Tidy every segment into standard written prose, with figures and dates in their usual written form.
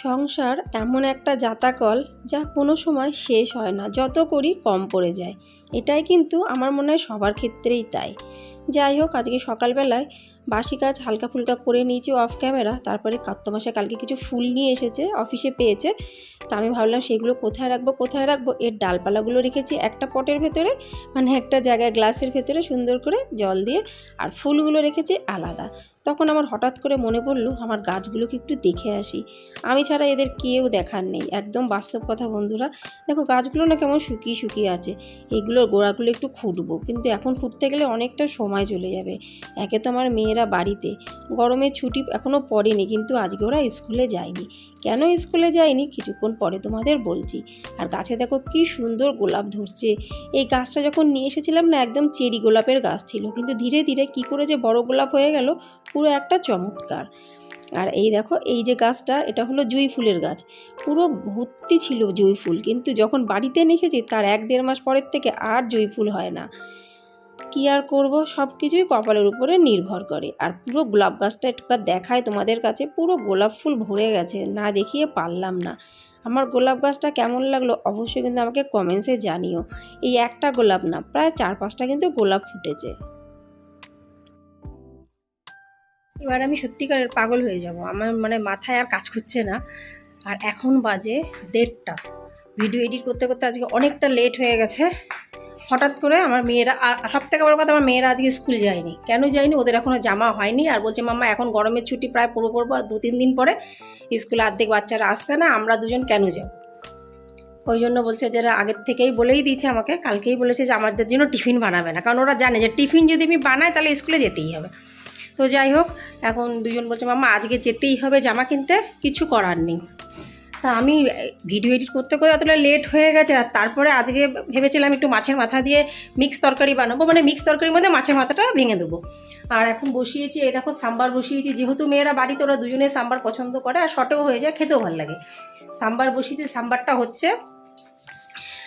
সংসার এমন একটা জাতাকল যা কোনো সময় শেষ হয় না, যত করি কম পড়ে যায়। এটাই কিন্তু আমার মনে হয় সবার ক্ষেত্রেই তাই। যাই হোক, আজকে সকালবেলায় বাসি কাজ হালকা ফুলকা করে নিয়েছি অফ ক্যামেরা। তারপরে কাত্তমশাই কালকে কিছু ফুল নিয়ে এসেছে, অফিসে পেয়েছে। তা আমি ভাবলাম সেগুলো কোথায় রাখবো। এর ডালপালাগুলো রেখেছি একটা পটের ভেতরে, মানে একটা জায়গায় গ্লাসের ভেতরে সুন্দর করে জল দিয়ে, আর ফুলগুলো রেখেছি আলাদা। তখন আমার হঠাৎ করে মনে পড়লো আমার গাছগুলোকে একটু দেখে আসি। আমি ছাড়া এদের কেউ দেখার নেই, একদম বাস্তব কথা বন্ধুরা। দেখো গাছগুলো না কেমন শুকিয়ে আছে। এইগুলোর গোড়াগুলো একটু খুঁটবো, কিন্তু এখন খুঁটতে গেলে অনেকটা সময় চলে যাবে। একে তো আমার মেয়েরা বাড়িতে, গরমের ছুটি এখনও পড়েনি, কিন্তু আজকে ওরা স্কুলে যায়নি। কেন স্কুলে যায়নি কিছুক্ষণ পরে তোমাদের বলছি। আর গাছে দেখো কি সুন্দর গোলাপ ধরছে। এই গাছটা যখন নিয়ে এসেছিলাম না, একদম চেরি গোলাপের গাছ ছিল, কিন্তু ধীরে ধীরে কী করে যে বড় গোলাপ হয়ে গেল, পুরো একটা চমৎকার। আর এই দেখো, এই যে গাছটা, এটা হলো জুঁই ফুলের গাছ। পুরো ভর্তি ছিল জুঁই ফুল, কিন্তু যখন বাড়িতে রেখেছি তার 1-1.5 মাস পরের থেকে আর জুঁই ফুল হয় না। কী আর করবো, সব কিছুই কপালের উপরে নির্ভর করে। আর পুরো গোলাপ গাছটা একবার দেখায় তোমাদের কাছে, পুরো গোলাপ ফুল ভরে গেছে, না দেখিয়ে পারলাম না। আমার গোলাপ গাছটা কেমন লাগলো অবশ্যই কিন্তু আমাকে কমেন্টসে জানিও। এই একটা গোলাপ না, প্রায় 4-5টা কিন্তু গোলাপ ফুটেছে। এবার আমি সত্যিকারের পাগল হয়ে যাব, আমার মানে মাথায় আর কাজ করছে না। আর এখন বাজে 1:30। ভিডিও এডিট করতে করতে আজকে অনেকটা লেট হয়ে গেছে। হঠাৎ করে আমার মেয়েরা, আর সবথেকে বড় কথা, আমার মেয়েরা আজকে স্কুল যায়নি। কেন যায়নি, ওদের এখনও জামা হয়নি। আর বলছে মাম্মা এখন গরমের ছুটি প্রায় পড়বো, আর 2-3 দিন পরে স্কুলে অর্ধেক বাচ্চারা আসছে না, আমরা দুজন কেন যাব। ওই জন্য বলছে যে আগের থেকেই বলেই দিয়েছে আমাকে, কালকেই বলেছে যে আমাদের জন্য টিফিন বানাবে না, কারণ ওরা জানে যে টিফিন যদি আমি বানাই তাহলে স্কুলে যেতেই হবে। তো যাই হোক, এখন দুজন বলছে মাম্মা আজকে যেতেই হবে জামা কিনতে, কিছু করার নেই। তা আমি ভিডিও এডিট করতে করতে এতটা লেট হয়ে গেছে। আর তারপরে আজকে ভেবেছিলাম একটু মাছের মাথা দিয়ে মিক্স তরকারি বানাবো, মানে মিক্স তরকারির মধ্যে মাছের মাথাটা ভেঙে দেবো। আর এখন বসিয়েছি, এই দেখো সাম্বার বসিয়েছি। যেহেতু মেয়েরা বাড়িতে, ওরা দুজনে সাম্বার পছন্দ করে, আর শর্টেও হয়ে যায়, খেতেও ভালো লাগে। সাম্বার বসিয়েছি, সাম্বারটা হচ্ছে।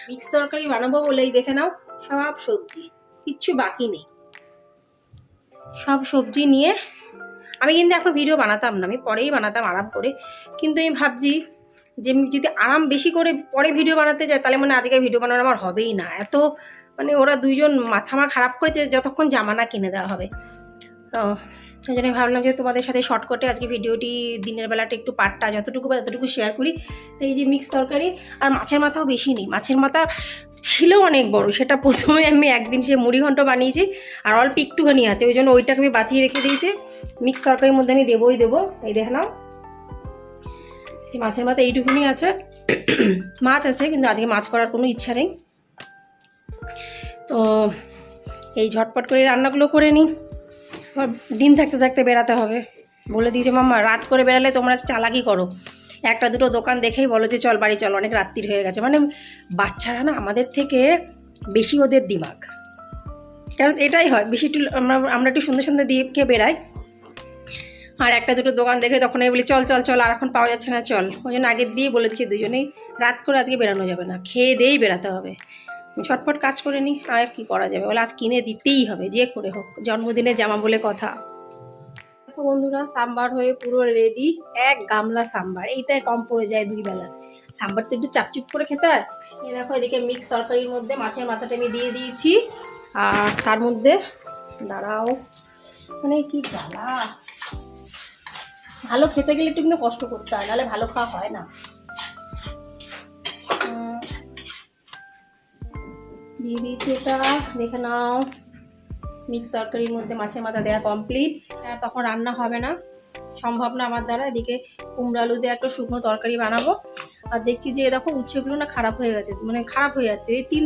মিক্স তরকারি বানাবো বলেই দেখে নাও, সব সবজি, কিচ্ছু বাকি নেই। সব সবজি নিয়ে আমি কিন্তু এখন ভিডিও বানাতাম না, আমি পরেই বানাতাম আরাম করে। কিন্তু আমি ভাবছি যে আমি যদি আরাম বেশি করে পরে ভিডিও বানাতে যাই, তাহলে মানে আজকে ভিডিও বানানো আমার হবেই না। এত মানে ওরা দুইজন মাথা আমার খারাপ করেছে যতক্ষণ জামা না কিনে দেওয়া হবে। তো ওই জন্য ভাবলাম যে তোমাদের সাথে শর্টকাটে আজকে ভিডিওটি দিনের বেলাটা একটু পার্টটা যতটুকু বা ততটুকু শেয়ার করি। তো এই যে মিক্স তরকারি, আর মাছের মাথাও বেশি নেই, মাছের মাথা ছিল অনেক বড়, সেটা প্রথমে আমি একদিন সে মুড়ি ঘন্ট বানিয়েছি, আর অল্প একটুখানি আছে, ওই জন্য ওইটাকে আমি বাঁচিয়ে রেখে দিয়েছি। মিক্স তরকারির মধ্যে আমি দেবো। এই দেখে নাও, মাছের মাথা এইটুকুনি আছে। মাছ আছে, কিন্তু আজকে মাছ করার কোনো ইচ্ছা নেই। তো এই ঝটপট করে রান্নাগুলো করে নিই, আবার দিন থাকতে থাকতে বেরাতে হবে। বলে দিয়েছে মাম্মা রাত করে বেরালে তোমরা চালাকি করো, 1-2 দোকান দেখেই বলো যে চল বাড়ি চল, অনেক রাত্রির হয়ে গেছে। মানে বাচ্চারা না আমাদের থেকে বেশি ওদের দিমাগ, কারণ এটাই হয়, বেশি একটু আমরা একটু সুন্দর সুন্দর দিয়ে বেরাই। আর 1-2 দোকান দেখে তখন এই বলি চল চল চল, আর এখন পাওয়া যাচ্ছে না চল। ওই জন্য আগের দিয়ে বলে দিচ্ছি দুজনেই রাত করে আজকে বেরানো যাবে না, খেয়ে দিয়েই বেরাতে হবে। ঝটপট কাজ করে নিই, আর কি করা যাবে, বলে আজ কিনে দিতেই হবে যে করে হোক, জন্মদিনের জামা বলে কথা। দেখো বন্ধুরা, সাম্বার হয়ে পুরো রেডি। 1 গামলা সাম্বার, এইটাই কম পড়ে যায় 2 বেলা। সাম্বার তো একটু চাপচুপ করে খেতে হয়। এই দেখো এদিকে মিক্স তরকারির মধ্যে মাছের মাথাটা আমি দিয়ে দিয়েছি, আর তার মধ্যে দাঁড়াও, মানে কি জ্বালা। ভালো খেতে গেলে একটু কিন্তু কষ্ট করতে হয়, নাহলে ভালো খাওয়া হয় না। দিয়ে দিয়েছি এটা, দেখে নাও। মিক্স তরকারির মধ্যে মাছের মাথা দেওয়া কমপ্লিট। আর তখন রান্না হবে না, সম্ভব না আমার দ্বারা। এদিকে কুমড়ো আলু দিয়ে একটা শুকনো তরকারি বানাবো। আর দেখছি যে দেখো উচ্ছেগুলো না খারাপ হয়ে গেছে, মানে খারাপ হয়ে যাচ্ছে। এই 3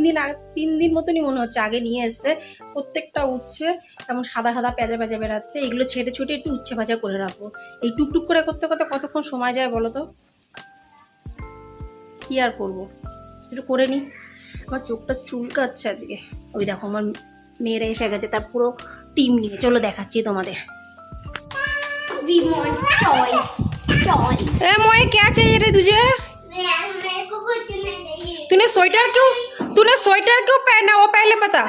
দিন মতনই মনে হচ্ছে আগে নিয়ে এসছে। প্রত্যেকটা উচ্ছে তেমন সাদা সাদা প্যাজা প্যাজা বেরাচ্ছে। এগুলো ছেটে ছুটে একটু উচ্ছে ভাজা করে রাখবো। এই টুকটুক করে করতে করতে কতক্ষণ সময় যায় বলো তো, কি আর করবো, একটু করে নিই। আমার চোখটা চুলকাচ্ছে আজকে। ওই দেখো আমার মেয়েরা এসে গেছে, তার পুরো টিম নিয়ে, চলো দেখাচ্ছি তোমাদের। मोए क्या चाहिए रे तुझे? मेरे को कुछ नहीं चाहिए। तूने स्वेटर क्यों पहना, वो पहले बता।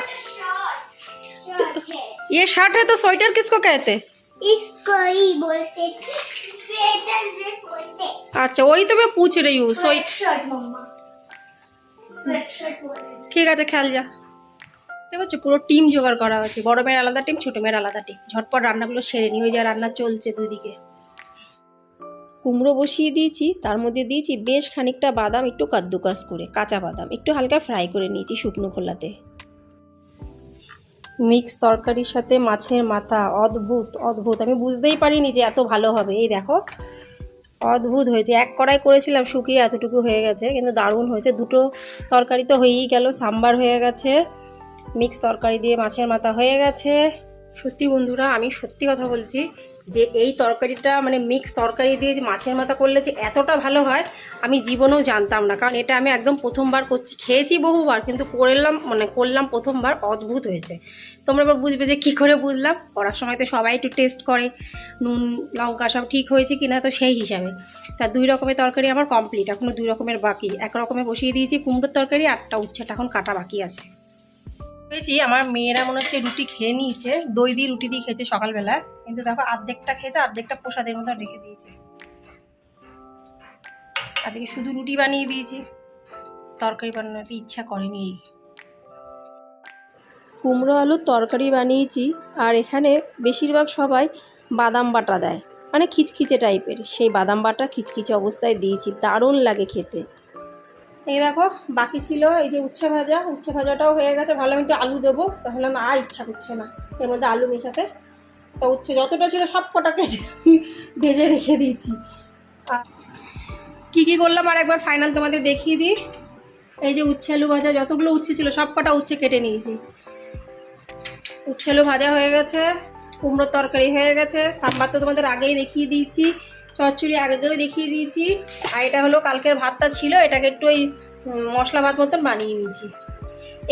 शर्ट है। ये शर्ट है तो स्वेटर किसको कहते? इसको ही बोलते थे। अच्छा वही तो मैं पूछ रही हूँ। ঠিক আছে খেয়াল যা। দেখতে পাচ্ছ পুরো টিম জোগাড় করা হয়েছে, বড় মেয়ের আলাদা টিম, ছোট মেয়ের আলাদা টিম। ঝটপট রান্নাগুলো সেরে নিয়ে ওই যা রান্না চলছে দুদিকে। কুমড়ো বসিয়ে দিয়েছি, তার মধ্যে দিয়েছি বেশ খানিকটা বাদাম, একটু কাদ্দুকাস করে, কাঁচা বাদাম একটু হালকা ফ্রাই করে নিয়েছি শুকনো খোলাতে। মিক্স তরকারির সাথে মাছের মাথা, অদ্ভুত অদ্ভুত, আমি বুঝতেই পারিনি যে এত ভালো হবে। এই দেখো অদ্ভুত হয়েছে। এক কড়াই করেছিলাম, শুকিয়ে এতটুকু হয়ে গেছে, কিন্তু দারুণ হয়েছে। দুটো তরকারি তো হয়েই গেল, সাম্বার হয়ে গেছে, মিক্স তরকারি দিয়ে মাছের মাথা হয়ে গেছে। সত্যি বন্ধুরা, আমি সত্যি কথা বলছি যে এই তরকারিটা মানে মিক্স তরকারি দিয়ে যে মাছের মাথা করলে যে এতটা ভালো হয় আমি জীবনেও জানতাম না। কারণ এটা আমি একদম প্রথমবার করছি, খেয়েছি বহুবার কিন্তু করলাম প্রথমবার। অদ্ভুত হয়েছে। তোমরা এবার বুঝবে যে কী করে বুঝলাম। করার সময় তো সবাই একটু টেস্ট করে নুন লঙ্কা সব ঠিক হয়েছে কি না, তো সেই হিসাবে তা 2 রকমের তরকারি আমার কমপ্লিট, এখনও 2 রকমের বাকি। 1 রকমের বসিয়ে দিয়েছি কুমড়োর তরকারি, 8টা উচ্ছেটা এখন কাটা বাকি আছে। পেয়েছি আমার মেয়েরা মনে হচ্ছে রুটি খেয়ে নিয়েছে, দই দিয়ে রুটি দিয়ে খেয়েছে সকালবেলা, কিন্তু দেখো অর্ধেকটা খেয়েছে, অর্ধেকটা প্রসাদের মতো রেখে দিয়েছে। আজকে শুধু রুটি বানিয়ে দিয়েছি, তরকারি বানাতে ইচ্ছা করেনি। কুমড়ো আলুর তরকারি বানিয়েছি, আর এখানে বেশিরভাগ সবাই বাদাম বাটা দেয়, মানে খিচখিচে টাইপের, সেই বাদাম বাটা খিচখিচে অবস্থায় দিয়েছি, দারুণ লাগে খেতে। এই দেখো বাকি ছিল এই যে উচ্ছে ভাজাটাও হয়ে গেছে। ভাবলাম একটু আলু দেবো, তাহলে আমার আর ইচ্ছা করছে না এর মধ্যে আলু মেশাতে। তো উচ্ছে যতটা ছিল সব কটাকে ভেজে রেখে দিয়েছি। আর কী কী করলাম আর একবার ফাইনাল তোমাদের দেখিয়ে দিই। এই যে উচ্ছে আলু ভাজা, যতগুলো উচ্ছে ছিল সব কটা উচ্ছে কেটে নিয়েছি। উচ্ছে আলু ভাজা হয়ে গেছে, কুমড়োর তরকারি হয়ে গেছে, সাম্বার তো তোমাদের আগেই দেখিয়ে দিয়েছি, চচ্চড়ি আগেও দেখিয়ে দিয়েছি। আর এটা হলো কালকের ভাতটা ছিল, এটাকে একটু ওই মশলা ভাত মতন বানিয়ে নিয়েছি।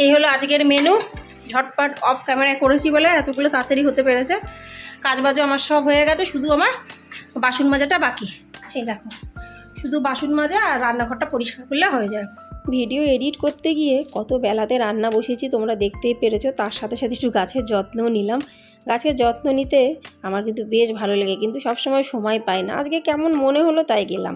এই হলো আজকের মেনু। ঝটপট অফ ক্যামেরায় করেছি বলে এতগুলো তাড়াতাড়ি হতে পেরেছে। কাজবাজও আমার সব হয়ে গেছে, শুধু আমার বাসন মাজাটা বাকি। এই দেখো শুধু বাসন মাজা আর রান্নাঘরটা পরিষ্কার করলে হয়ে যায়। ভিডিও এডিট করতে গিয়ে কত বেলাতে রান্না বসেছি তোমরা দেখতেই পেরেছো। তার সাথে সাথে একটু গাছের যত্নও নিলাম। গাছের যত্ন নিতে আমার কিন্তু বেশ ভালো লাগে, কিন্তু সবসময় সময় পাই না। আজকে কেমন মনে হলো তাই গেলাম।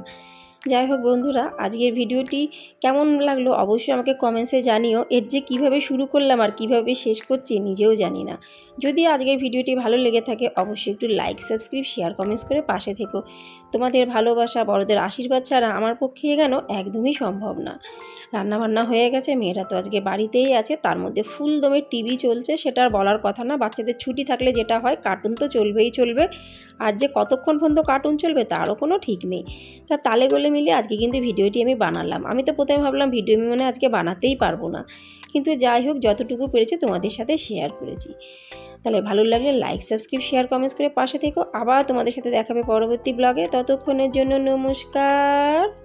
যাই হোক বন্ধুরা, আজকের ভিডিওটি কেমন লাগলো অবশ্যই আমাকে কমেন্টসে জানিও। এর যে কীভাবে শুরু করলাম আর কীভাবে শেষ করছি নিজেও জানি না। যদি আজকের ভিডিওটি ভালো লেগে থাকে অবশ্যই একটু লাইক সাবস্ক্রাইব শেয়ার কমেন্টস করে পাশে থেকো। তোমাদের ভালোবাসা বড়দের আশীর্বাদ ছাড়া আমার পক্ষে এগোনো একদমই সম্ভব না। রান্নাবান্না হয়ে গেছে, মেয়েরা তো আজকে বাড়িতেই আছে, তার মধ্যে ফুল দমে টিভি চলছে, সেটা আর বলার কথা না। বাচ্চাদের ছুটি থাকলে যেটা হয় কার্টুন তো চলবেই চলবে, আর যে কতক্ষণ পর্যন্ত কার্টুন চলবে তারও কোনো ঠিক নেই। তা তালে গোলে মিলে আজকে কিন্তু ভিডিওটি আমি বানালাম। আমি তো প্রথমে ভাবলাম ভিডিও আমি মনে আজকে বানাতেই পারবো না, কিন্তু যাই হোক যতটুকু পেরেছি তোমাদের সাথে শেয়ার করেছি। তাহলে ভালো লাগলে লাইক সাবস্ক্রাইব শেয়ার কমেন্টস করে পাশে থেকো। আবার তোমাদের সাথে দেখাবে পরবর্তী ব্লগে। ততক্ষণের জন্য নমস্কার।